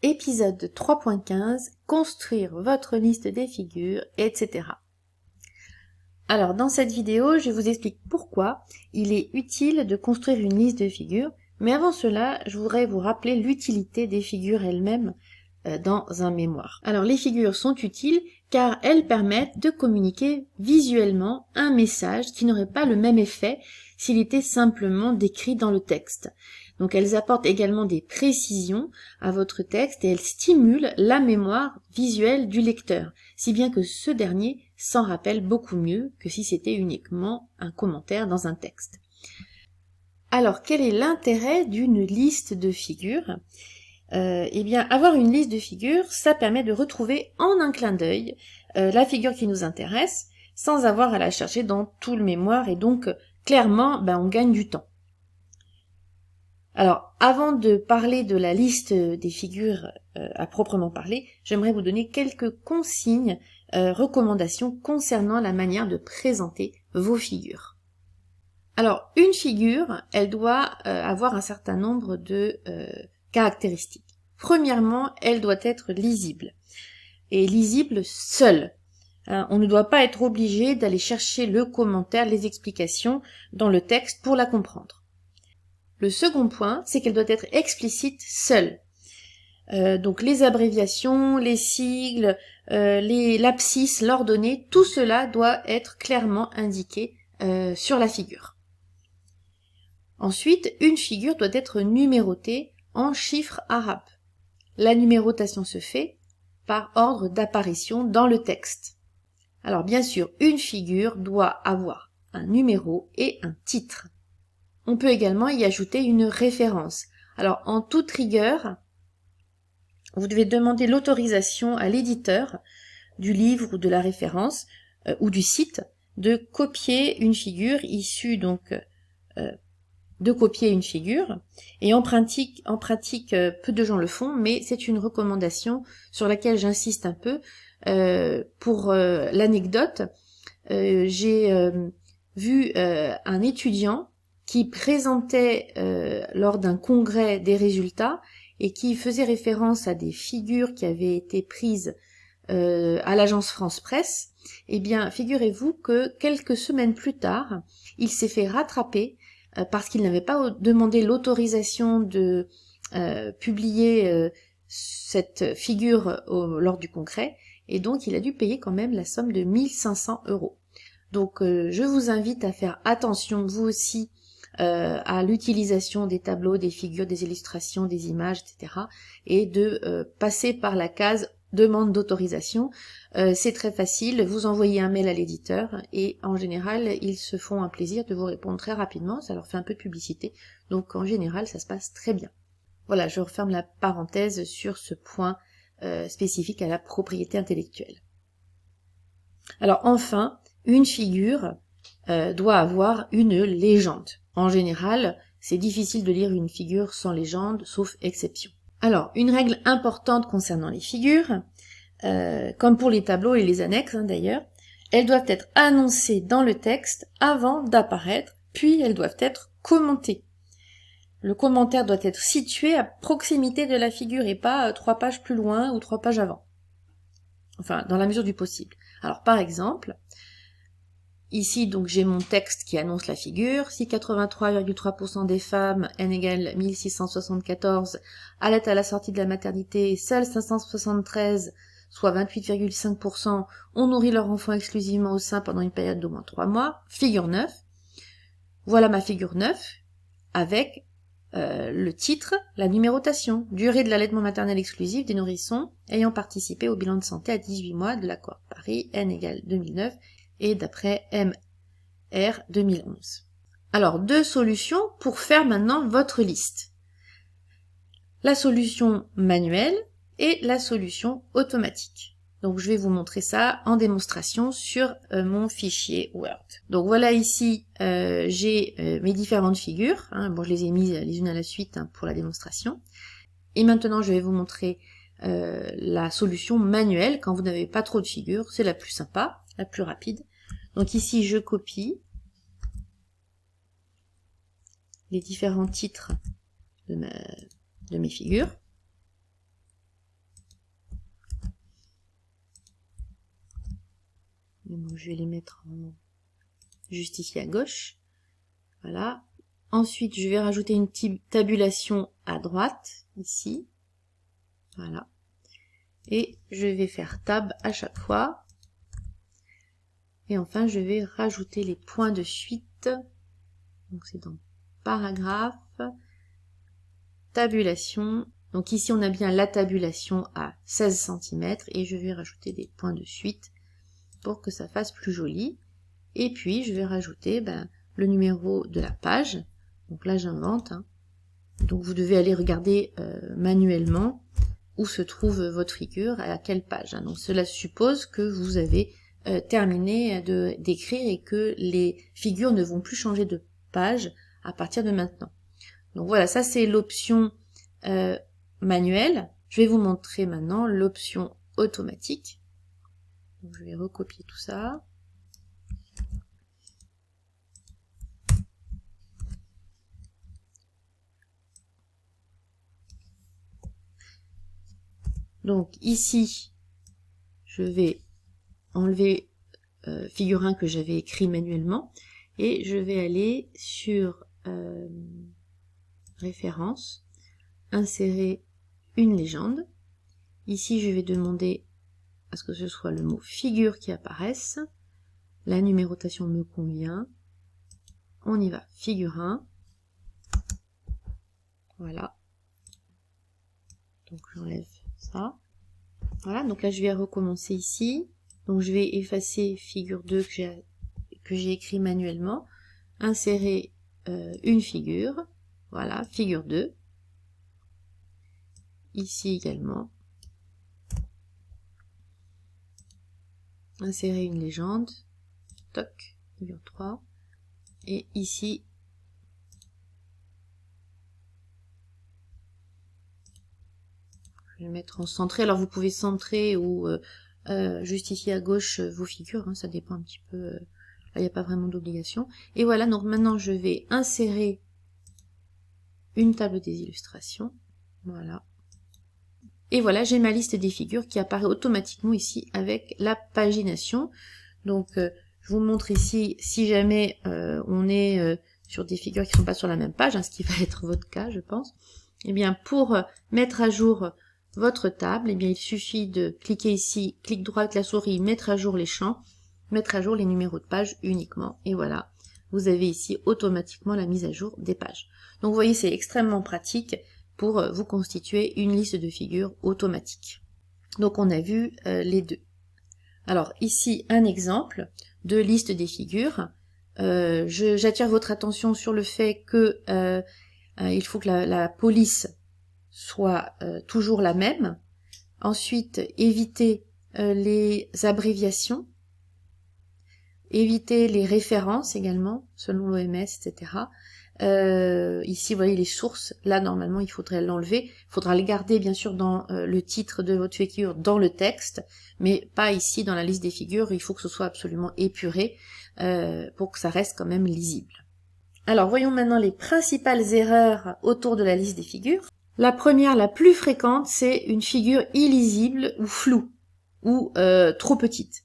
Épisode 3.15, construire votre liste des figures, etc. Alors dans cette vidéo, je vous explique pourquoi il est utile de construire une liste de figures, mais avant cela, je voudrais vous rappeler l'utilité des figures elles-mêmes dans un mémoire. Alors les figures sont utiles car elles permettent de communiquer visuellement un message qui n'aurait pas le même effet s'il était simplement décrit dans le texte. Donc elles apportent également des précisions à votre texte et elles stimulent la mémoire visuelle du lecteur, si bien que ce dernier s'en rappelle beaucoup mieux que si c'était uniquement un commentaire dans un texte. Alors quel est l'intérêt d'une liste de figures ? Eh bien, avoir une liste de figures, ça permet de retrouver en un clin d'œil la figure qui nous intéresse, sans avoir à la chercher dans tout le mémoire, et donc clairement, on gagne du temps. Alors, avant de parler de la liste des figures à proprement parler, j'aimerais vous donner quelques consignes, recommandations concernant la manière de présenter vos figures. Alors, une figure, elle doit avoir un certain nombre de caractéristiques. Premièrement, elle doit être lisible. Et lisible seule. On ne doit pas être obligé d'aller chercher le commentaire, les explications dans le texte pour la comprendre. Le second point, c'est qu'elle doit être explicite seule. Donc les abréviations, les sigles, les l'abscisse, l'ordonnée, tout cela doit être clairement indiqué sur la figure. Ensuite, une figure doit être numérotée en chiffres arabes. La numérotation se fait par ordre d'apparition dans le texte. Alors bien sûr, une figure doit avoir un numéro et un titre. On peut également y ajouter une référence. Alors en toute rigueur, vous devez demander l'autorisation à l'éditeur du livre ou de la référence ou du site de copier une figure issue donc de copier une figure, et en pratique, peu de gens le font, mais c'est une recommandation sur laquelle j'insiste un peu. Pour l'anecdote, j'ai vu un étudiant qui présentait lors d'un congrès des résultats et qui faisait référence à des figures qui avaient été prises à l'agence France Presse. Eh bien, figurez-vous que quelques semaines plus tard, il s'est fait rattraper parce qu'il n'avait pas demandé l'autorisation de publier cette figure lors du congrès, et donc il a dû payer quand même la somme de 1500 €. Donc je vous invite à faire attention, vous aussi, à l'utilisation des tableaux, des figures, des illustrations, des images, etc. et de passer par la case demande d'autorisation. C'est très facile, vous envoyez un mail à l'éditeur et en général ils se font un plaisir de vous répondre très rapidement, ça leur fait un peu de publicité, donc en général ça se passe très bien. Voilà, je referme la parenthèse sur ce point spécifique à la propriété intellectuelle. Alors enfin, une figure doit avoir une légende. En général, c'est difficile de lire une figure sans légende, sauf exception. Alors, une règle importante concernant les figures, comme pour les tableaux et les annexes d'ailleurs, elles doivent être annoncées dans le texte avant d'apparaître, puis elles doivent être commentées. Le commentaire doit être situé à proximité de la figure et pas 3 pages plus loin ou 3 pages avant. Enfin, dans la mesure du possible. Alors, par exemple, ici, donc, j'ai mon texte qui annonce la figure. Si 83,3% des femmes, n égale 1674, allaitent à la sortie de la maternité, seules 573, soit 28,5%, ont nourri leur enfant exclusivement au sein pendant une période d'au moins 3 mois. Figure 9. Voilà ma figure 9, avec le titre, la numérotation, durée de l'allaitement maternel exclusif des nourrissons ayant participé au bilan de santé à 18 mois de l'accord Paris, n égale 2009, et d'après MR 2011. Alors, 2 solutions pour faire maintenant votre liste. La solution manuelle et la solution automatique. Donc, je vais vous montrer ça en démonstration sur mon fichier Word. Donc, voilà ici, j'ai mes différentes figures. Bon, je les ai mises les unes à la suite pour la démonstration. Et maintenant, je vais vous montrer la solution manuelle quand vous n'avez pas trop de figures. C'est la plus sympa, la plus rapide. Donc ici, je copie les différents titres de mes figures. Donc, je vais les mettre en juste ici à gauche. Voilà. Ensuite, je vais rajouter une petite tabulation à droite, ici. Voilà. Et je vais faire tab à chaque fois. Et enfin, je vais rajouter les points de suite. Donc, c'est dans paragraphe, tabulation. Donc ici, on a bien la tabulation à 16 cm et je vais rajouter des points de suite pour que ça fasse plus joli. Et puis, je vais rajouter le numéro de la page. Donc là, j'invente. Hein. Donc, vous devez aller regarder manuellement où se trouve votre figure, à quelle page. Hein. Donc, cela suppose que vous avez terminé d'écrire et que les figures ne vont plus changer de page à partir de maintenant. Donc voilà, ça c'est l'option manuelle. Je vais vous montrer maintenant l'option automatique. Donc, je vais recopier tout ça. Donc ici, je vais enlever figure 1 que j'avais écrit manuellement et je vais aller sur référence, insérer une légende. Ici, je vais demander à ce que ce soit le mot figure qui apparaisse. La numérotation me convient. On y va, figure 1. Voilà. Donc j'enlève ça. Voilà, donc là je vais recommencer ici. Donc je vais effacer figure 2 que j'ai écrit manuellement. Insérer une figure. Voilà, figure 2. Ici également. Insérer une légende. Toc, figure 3. Et ici, je vais mettre en centré. Alors vous pouvez centrer ou juste ici à gauche vos figures, hein, ça dépend un petit peu. Là, il n'y a pas vraiment d'obligation. Et voilà, donc maintenant je vais insérer une table des illustrations. Voilà. Et voilà, j'ai ma liste des figures qui apparaît automatiquement ici avec la pagination. Donc je vous montre ici, si jamais on est sur des figures qui ne sont pas sur la même page, hein, ce qui va être votre cas, je pense. Eh bien, pour mettre à jour votre table, eh bien, il suffit de cliquer ici, clic droit avec la souris, mettre à jour les champs, mettre à jour les numéros de page uniquement. Et voilà, vous avez ici automatiquement la mise à jour des pages. Donc vous voyez, c'est extrêmement pratique pour vous constituer une liste de figures automatique. Donc on a vu les deux. Alors ici, un exemple de liste des figures. J'attire votre attention sur le fait que il faut que la police soit toujours la même. Ensuite, éviter les abréviations. Éviter les références également, selon l'OMS, etc. Ici, vous voyez les sources. Là, normalement, il faudrait l'enlever. Il faudra le garder, bien sûr, dans le titre de votre figure, dans le texte, mais pas ici, dans la liste des figures. Il faut que ce soit absolument épuré pour que ça reste quand même lisible. Alors, voyons maintenant les principales erreurs autour de la liste des figures. La première, la plus fréquente, c'est une figure illisible ou floue, ou trop petite.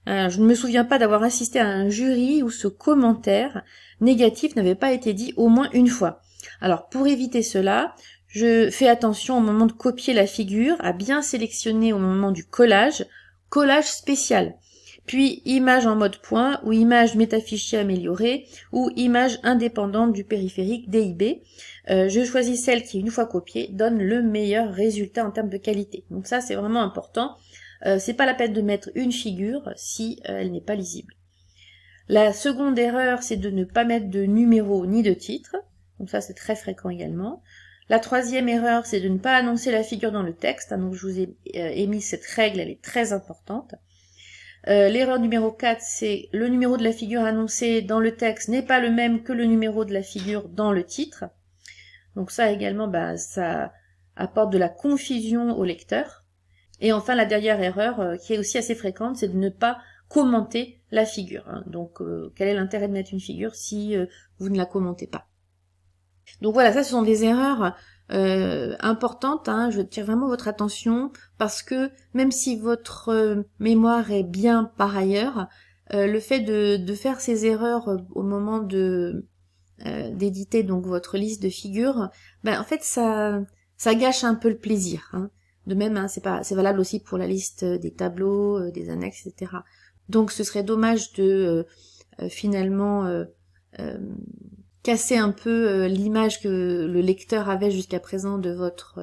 Je ne me souviens pas d'avoir assisté à un jury où ce commentaire négatif n'avait pas été dit au moins une fois. Alors, pour éviter cela, je fais attention au moment de copier la figure, à bien sélectionner au moment du collage, collage spécial. Puis image en mode point, ou image métafichier améliorée, ou image indépendante du périphérique DIB. Je choisis celle qui, une fois copiée, donne le meilleur résultat en termes de qualité. Donc ça, c'est vraiment important. C'est pas la peine de mettre une figure si elle n'est pas lisible. La seconde erreur, c'est de ne pas mettre de numéro ni de titre. Donc ça, c'est très fréquent également. La troisième erreur, c'est de ne pas annoncer la figure dans le texte. Donc je vous ai émis cette règle, elle est très importante. L'erreur numéro 4, c'est le numéro de la figure annoncée dans le texte n'est pas le même que le numéro de la figure dans le titre. Donc ça également, ça apporte de la confusion au lecteur. Et enfin, la dernière erreur, qui est aussi assez fréquente, c'est de ne pas commenter la figure. Hein. Donc, quel est l'intérêt de mettre une figure si vous ne la commentez pas? Donc voilà, ça ce sont des erreurs importantes. Hein. Je tire vraiment votre attention parce que même si votre mémoire est bien par ailleurs, le fait de faire ces erreurs au moment d'éditer donc votre liste de figures, en fait ça gâche un peu le plaisir, hein. De même, hein, c'est valable aussi pour la liste des tableaux, des annexes, etc. Donc ce serait dommage de finalement casser un peu l'image que le lecteur avait jusqu'à présent de votre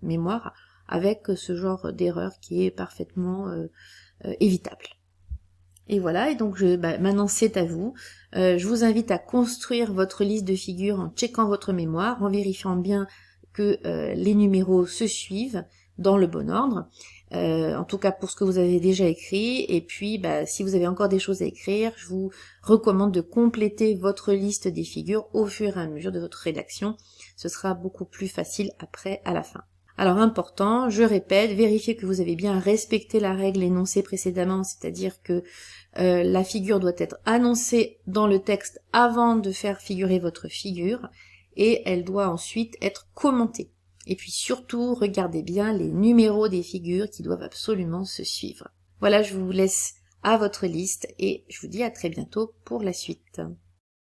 mémoire avec ce genre d'erreur qui est parfaitement évitable. Et voilà, et donc maintenant c'est à vous. Je vous invite à construire votre liste de figures en checkant votre mémoire, en vérifiant bien que les numéros se suivent dans le bon ordre, en tout cas pour ce que vous avez déjà écrit, et puis si vous avez encore des choses à écrire, je vous recommande de compléter votre liste des figures au fur et à mesure de votre rédaction, ce sera beaucoup plus facile après à la fin. Alors important, je répète, vérifiez que vous avez bien respecté la règle énoncée précédemment, c'est-à-dire que la figure doit être annoncée dans le texte avant de faire figurer votre figure, et elle doit ensuite être commentée. Et puis surtout, regardez bien les numéros des figures qui doivent absolument se suivre. Voilà, je vous laisse à votre liste et je vous dis à très bientôt pour la suite.